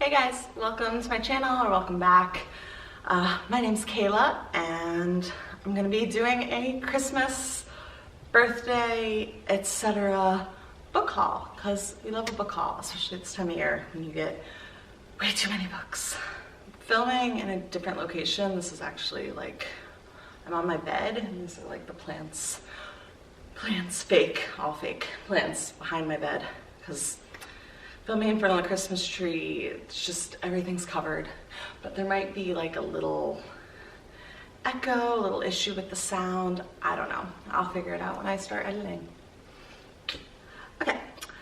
Hey guys, welcome to my channel or welcome back. My name's Kayla and I'm gonna be doing a Christmas, birthday, etc. book haul because we love a book haul, especially this time of year when you get way too many books. Filming in a different location. This is actually like, I'm on my bed and these are like the plants fake, all fake plants behind my bed because filming in front of the Christmas tree, it's just, everything's covered. But there might be like a little echo, a little issue with the sound. I don't know. I'll figure it out when I start editing. Okay,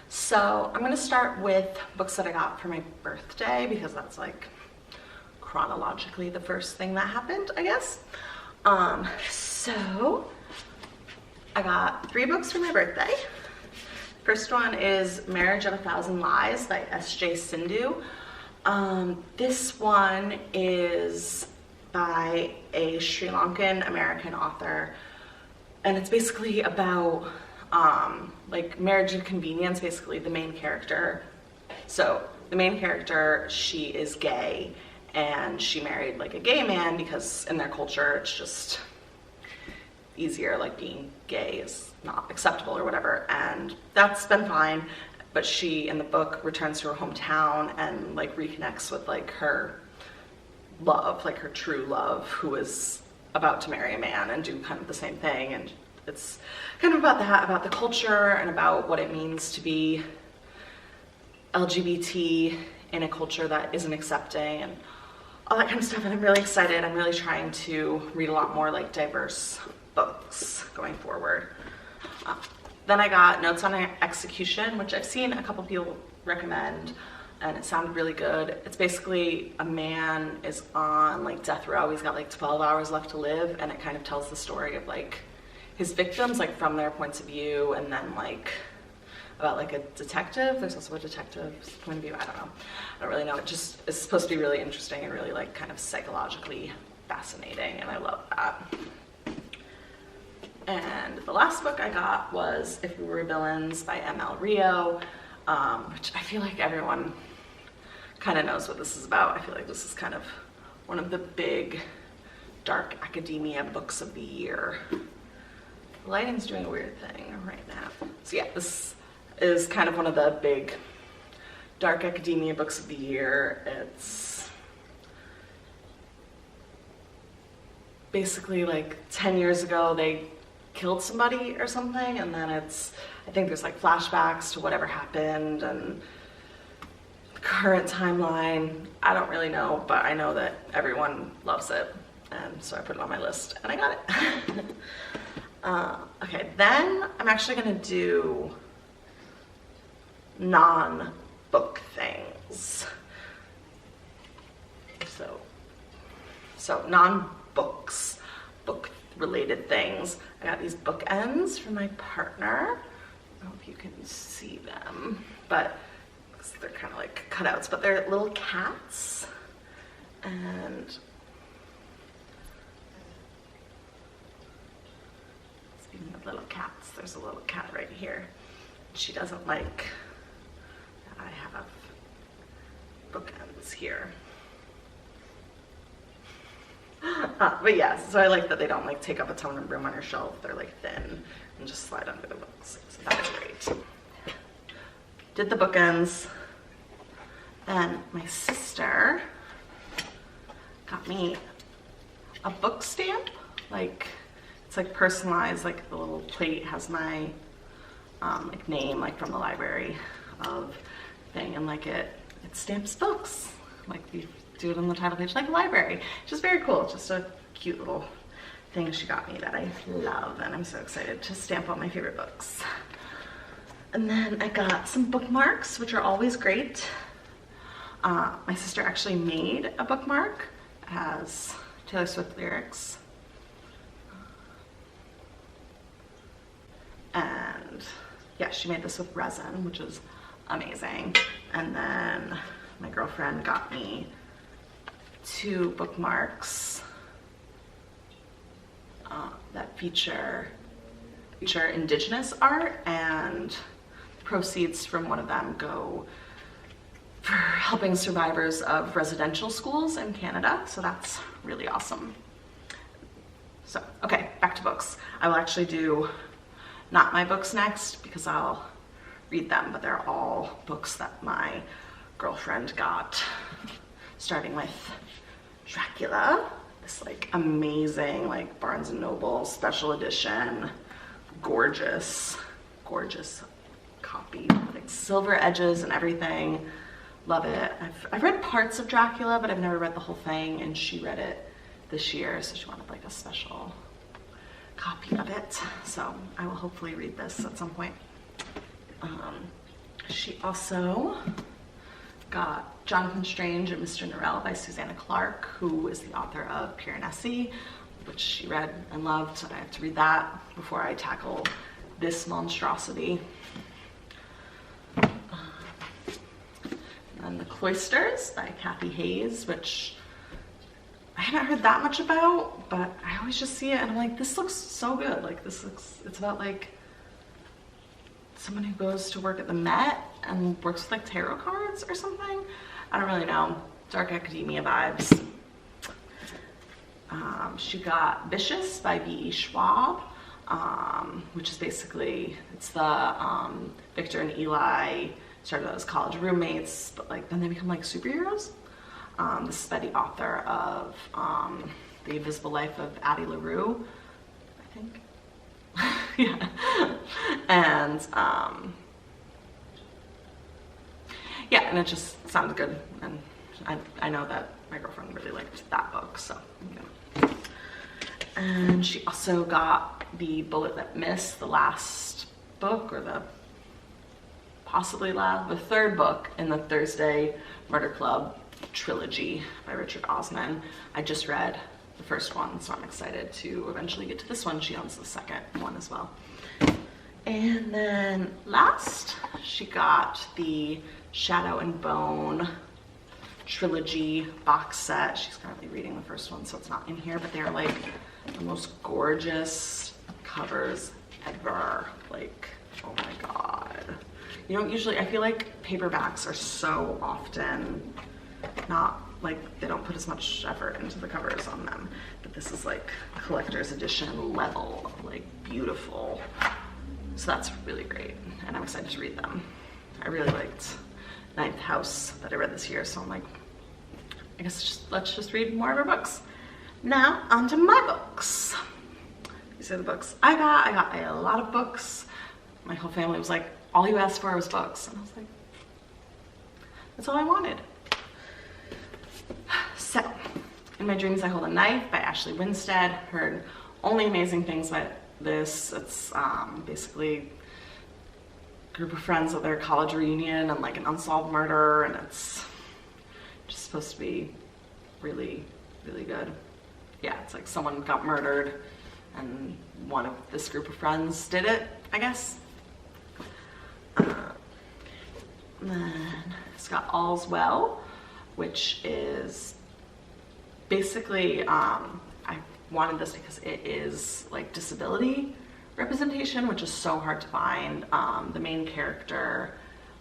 so I'm gonna start with books that I got for my birthday because that's like chronologically the first thing that happened, I guess. So I got 3 books for my birthday. First one is Marriage of a Thousand Lies by S.J. Sindhu. This one is by a Sri Lankan American author, and it's basically about like marriage and convenience. Basically the main character, so the main character, she is gay and she married like a gay man because in their culture it's just easier, like being gay is not acceptable or whatever, and that's been fine. But she, in the book, returns to her hometown and like reconnects with like her love, like her true love, who is about to marry a man and do kind of the same thing. And it's kind of about that, about the culture and about what it means to be LGBT in a culture that isn't accepting and all that kind of stuff. And I'm really excited. I'm really trying to read a lot more like diverse books going forward. Then I got Notes on Execution, which I've seen a couple people recommend, and it sounded really good. It's basically a man is on like death row. He's got like 12 hours left to live, and it kind of tells the story of like his victims, like from their points of view, and then like about like a detective. There's also a detective's point of view. I don't know. I don't really know. It just is supposed to be really interesting and really like kind of psychologically fascinating, and I love that. And the last book I got was If We Were Villains by M.L. Rio, which I feel like everyone kind of knows what this is about. I feel like this is kind of one of the big dark academia books of the year. The lighting's doing a weird thing right now. So yeah, this is kind of one of the big dark academia books of the year. It's basically like 10 years ago they killed somebody or something, and then it's, I think there's like flashbacks to whatever happened and the current timeline. I don't really know, but I know that everyone loves it, and so I put it on my list and I got it. Okay, then I'm actually gonna do non-book things. So non-books, book related things. I got these bookends from my partner. I don't know if you can see them, but they're kind of like cutouts, but they're little cats. And speaking of little cats, there's a little cat right here. She doesn't like that I have bookends here. But yeah, so I like that they don't like take up a ton of room on your shelf. They're like thin and just slide under the books. So that is great. Did the bookends. Then my sister got me a book stamp. Like, it's like personalized, like the little plate has my like name, like from the library of thing, and like it stamps books. Like we do it on the title page like a library. Just very cool. It's just a cute little thing she got me that I love, and I'm so excited to stamp all my favorite books. And then I got some bookmarks, which are always great. My sister actually made a bookmark. It has Taylor Swift lyrics. And yeah, she made this with resin, which is amazing. And then my girlfriend got me 2 bookmarks that feature indigenous art, and proceeds from one of them go for helping survivors of residential schools in Canada, so that's really awesome. So, okay, back to books. I will actually do not my books next because I'll read them, but they're all books that my girlfriend got, starting with Dracula, this like amazing like Barnes & Noble special edition, gorgeous copy, like silver edges and everything. Love it. I've read parts of Dracula, but I've never read the whole thing, and she read it this year, so she wanted like a special copy of it. So I will hopefully read this at some point. She also got Jonathan Strange and Mr. Norrell by Susanna Clarke, who is the author of Piranesi, which she read and loved, so I have to read that before I tackle this monstrosity. And The Cloisters by Kathy Hayes, which I haven't heard that much about, but I always just see it and I'm like, this looks so good. Like it's about like someone who goes to work at the Met and works with like tarot cards or something. I don't really know. Dark academia vibes. She got Vicious by B.E. Schwab, which is basically, it's the Victor and Eli started out as college roommates, but like then they become like superheroes. This is by the author of The Invisible Life of Addie LaRue, I think. Yeah. And yeah, and it just sounds good, and I know that my girlfriend really liked that book, so yeah. And she also got The Bullet That Missed, the last book, or the third book in the Thursday Murder Club trilogy by Richard Osman. I just read the first one, so I'm excited to eventually get to this one. She owns the second one as well. And then last, she got the Shadow and Bone trilogy box set. She's currently reading the first one, so it's not in here, but they're like the most gorgeous covers ever. Like, oh my god. You don't usually, I feel like paperbacks are so often not, like, they don't put as much effort into the covers on them, but this is like collector's edition level of like beautiful. So that's really great, and I'm excited to read them. I really liked Ninth House that I read this year, so I'm like, I guess let's just read more of her books. Now, on to my books. These are the books I got. I got a lot of books. My whole family was like, all you asked for was books. And I was like, that's all I wanted. So, In My Dreams I Hold a Knife by Ashley Winstead. Heard only amazing things about this. It's basically a group of friends at their college reunion and like an unsolved murder, and it's just supposed to be really, really good. Yeah, it's like someone got murdered and one of this group of friends did it, I guess. And then it's got All's Well, which is basically, I wanted this because it is like disability representation, which is so hard to find. The main character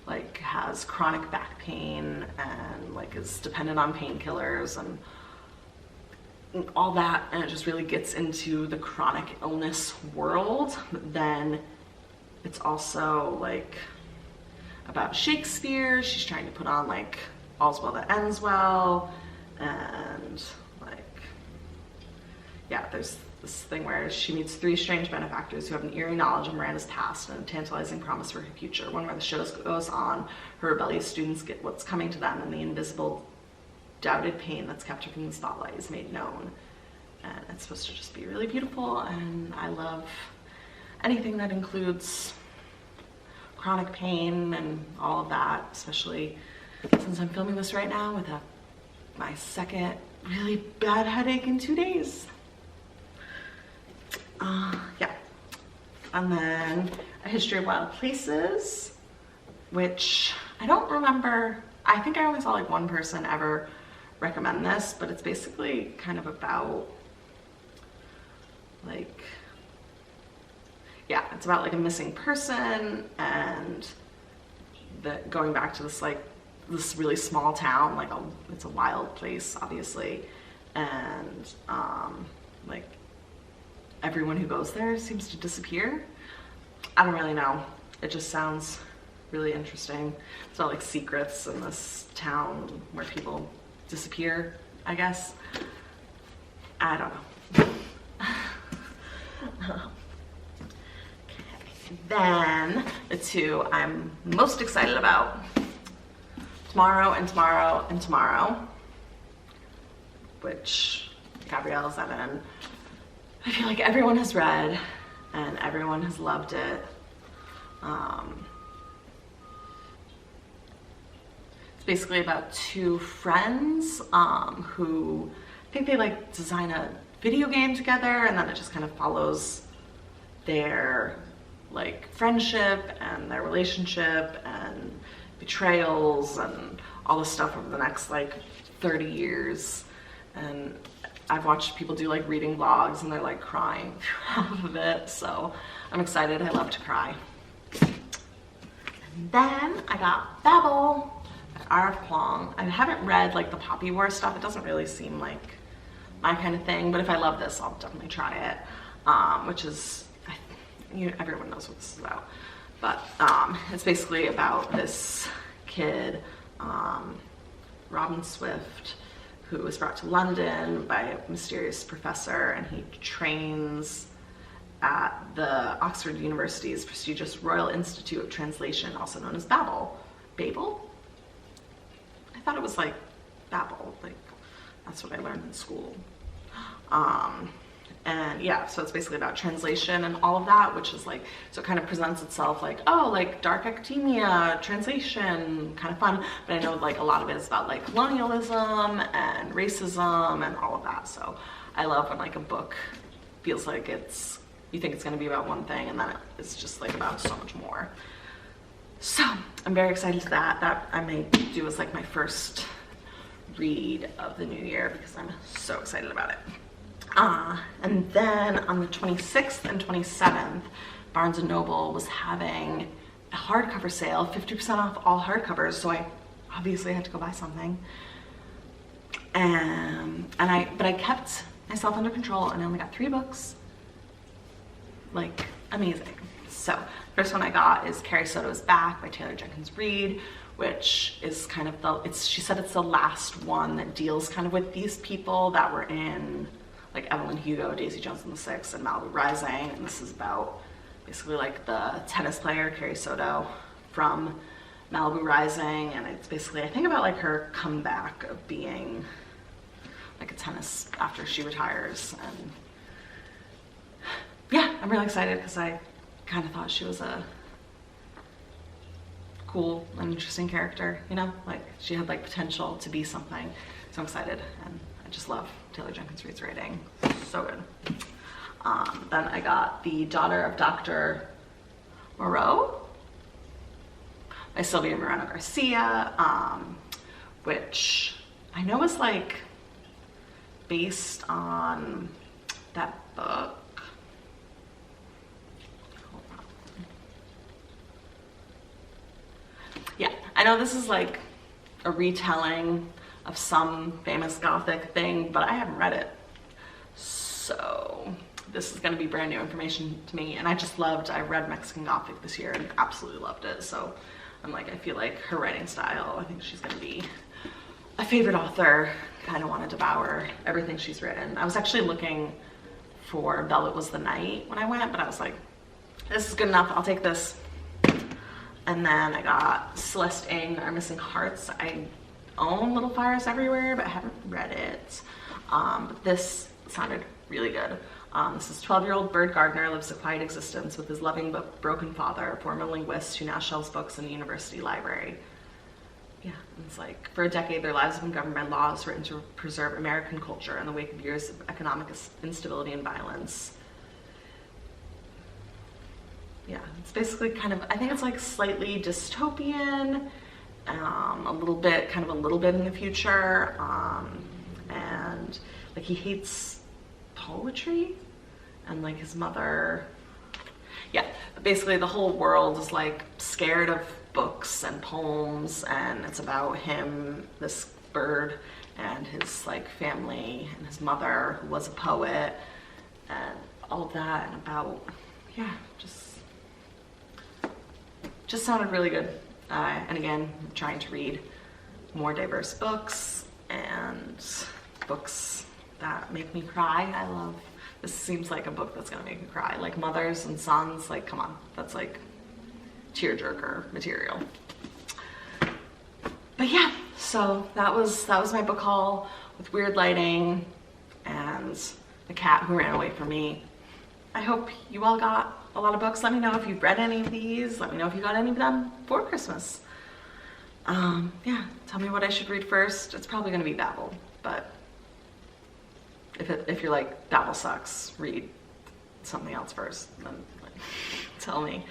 like has chronic back pain and like is dependent on painkillers and all that, and it just really gets into the chronic illness world. But then it's also like about Shakespeare. She's trying to put on like All's Well That Ends Well, and like, yeah, there's this thing where she meets three strange benefactors who have an eerie knowledge of Miranda's past and a tantalizing promise for her future. One where the show goes on, her rebellious students get what's coming to them, and the invisible doubted pain that's kept her from the spotlight is made known. And it's supposed to just be really beautiful, and I love anything that includes chronic pain and all of that, especially since I'm filming this right now with my second really bad headache in 2 days. Yeah. And then A History of Wild Places, which I don't remember. I think I only saw like one person ever recommend this, but it's basically kind of about like, yeah, it's about like a missing person and going back to this like this really small town, like it's a wild place, obviously, and like everyone who goes there seems to disappear. I don't really know. It just sounds really interesting. There's all like secrets in this town where people disappear, I guess. I don't know. Okay. Then the two I'm most excited about, Tomorrow and Tomorrow and Tomorrow, which Gabrielle Zevin, I feel like everyone has read and everyone has loved it. It's basically about two friends who I think they like design a video game together, and then it just kind of follows their like friendship and their relationship and betrayals and all this stuff over the next like 30 years. And I've watched people do like reading vlogs and they're like crying through half of it, so I'm excited. I love to cry. And then I got Babel by R.F. Kuang. I haven't read like the Poppy War stuff. It doesn't really seem like my kind of thing, but if I love this, I'll definitely try it. Which is, everyone knows what this is about. But it's basically about this kid, Robin Swift, who was brought to London by a mysterious professor, and he trains at the Oxford University's prestigious Royal Institute of Translation, also known as Babel. Babel? I thought it was like Babel, like that's what I learned in school. And yeah, so it's basically about translation and all of that, which is like, so it kind of presents itself like, oh, like dark academia, translation, kind of fun. But I know like a lot of it is about like colonialism and racism and all of that. So I love when like a book feels like you think it's going to be about one thing and then it's just like about so much more. So I'm very excited to that I may do as like my first read of the new year because I'm so excited about it. And then on the 26th and 27th, Barnes & Noble was having a hardcover sale, 50% off all hardcovers, so I obviously had to go buy something. But I kept myself under control and I only got 3 books. Like, amazing. So, first one I got is Carrie Soto is Back by Taylor Jenkins Reid, which is kind of she said it's the last one that deals kind of with these people that were in like Evelyn Hugo, Daisy Jones and the Six, and Malibu Rising, and this is about basically like the tennis player Carrie Soto from Malibu Rising, and it's basically I think about like her comeback of being like a tennis after she retires. And yeah, I'm really excited because I kind of thought she was a cool and interesting character, you know, like she had like potential to be something, so I'm excited. And I just love Taylor Jenkins Reid's writing. So good. Then I got The Daughter of Dr. Moreau by Sylvia Moreno Garcia, which I know is like based on that book. Hold on. Yeah, I know this is like a retelling of some famous Gothic thing, but I haven't read it. So this is gonna be brand new information to me. And I read Mexican Gothic this year and absolutely loved it. So I'm like, I feel like her writing style, I think she's gonna be a favorite author. Kind of want to devour everything she's written. I was actually looking for Velvet Was the Night when I went, but I was like, this is good enough, I'll take this. And then I got Celeste Ng, Our Missing Hearts. I own Little Fires Everywhere, but I haven't read it. But this sounded really good. This is 12-year-old Bird Gardner lives a quiet existence with his loving but broken father, a former linguist who now shelves books in the university library. Yeah, it's like, for a decade, their lives have been governed by laws written to preserve American culture in the wake of years of economic instability and violence. Yeah, it's basically kind of, I think it's like slightly dystopian, a little bit in the future, and like he hates poetry, and like his mother, yeah, but basically the whole world is like scared of books and poems, and it's about him, this bird, and his like family and his mother who was a poet and all of that, and about, yeah, just sounded really good. And again, I'm trying to read more diverse books and books that make me cry. I love, this seems like a book that's gonna make me cry. Like Mothers and Sons, like come on, that's like tearjerker material. But yeah, so that was my book haul with weird lighting and the cat who ran away from me. I hope you all got a lot of books. Let me know if you've read any of these. Let me know if you got any of them for Christmas. Yeah, tell me what I should read first. It's probably gonna be Babel, but if you're like, Babel sucks, read something else first, then like, tell me.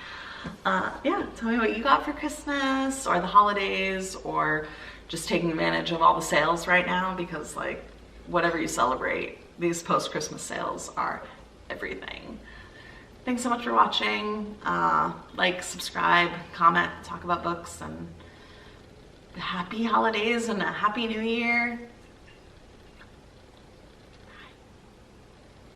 Yeah, tell me what you got for Christmas or the holidays, or just taking advantage of all the sales right now, because like whatever you celebrate, these post-Christmas sales are everything. Thanks so much for watching. Like, subscribe, comment, talk about books, and happy holidays and a happy new year.